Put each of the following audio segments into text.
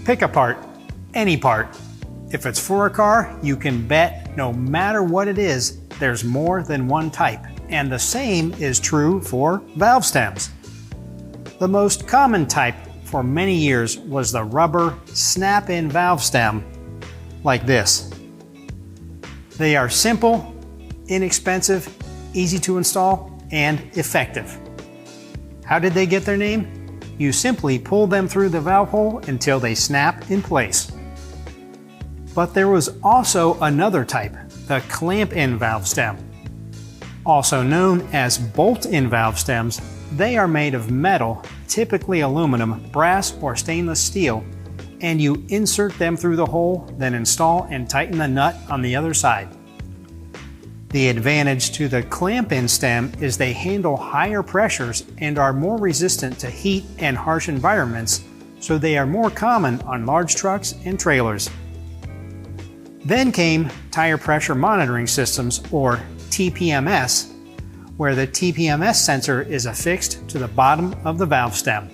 Pick a part, any part. If it's for a car, you can bet no matter what it is, there's more than one type. And the same is true for valve stems. The most common type for many years was the rubber snap-in valve stem, like this. They are simple, inexpensive, easy to install, and effective. How did they get their name? You simply pull them through the valve hole until they snap in place. But there was also another type, the clamp-in valve stem. Also known as bolt-in valve stems, they are made of metal, typically aluminum, brass, or stainless steel, and you insert them through the hole, then install and tighten the nut on the other side. The advantage to the clamp-in stem is they handle higher pressures and are more resistant to heat and harsh environments, so they are more common on large trucks and trailers. Then came tire pressure monitoring systems, or TPMS, where the TPMS sensor is affixed to the bottom of the valve stem.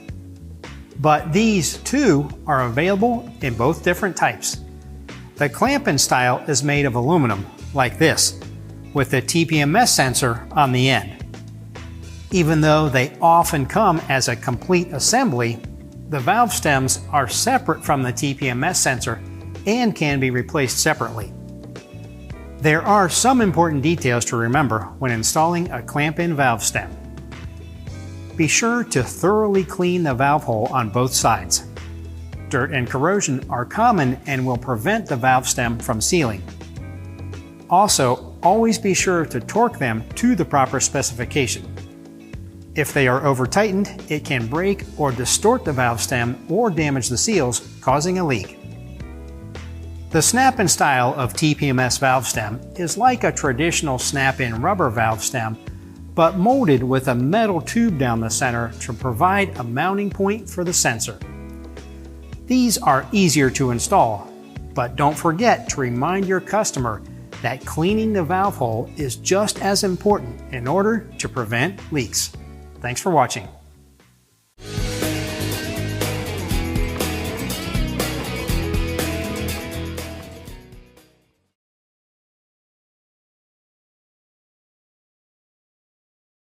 But these too are available in both different types. The clamp-in style is made of aluminum, like this, with the TPMS sensor on the end. Even though they often come as a complete assembly, the valve stems are separate from the TPMS sensor and can be replaced separately. There are some important details to remember when installing a clamp-in valve stem. Be sure to thoroughly clean the valve hole on both sides. Dirt and corrosion are common and will prevent the valve stem from sealing. Also, always be sure to torque them to the proper specification. If they are over-tightened, it can break or distort the valve stem or damage the seals, causing a leak. The snap-in style of TPMS valve stem is like a traditional snap-in rubber valve stem, but molded with a metal tube down the center to provide a mounting point for the sensor. These are easier to install, but don't forget to remind your customer that cleaning the valve hole is just as important in order to prevent leaks. Thanks for watching.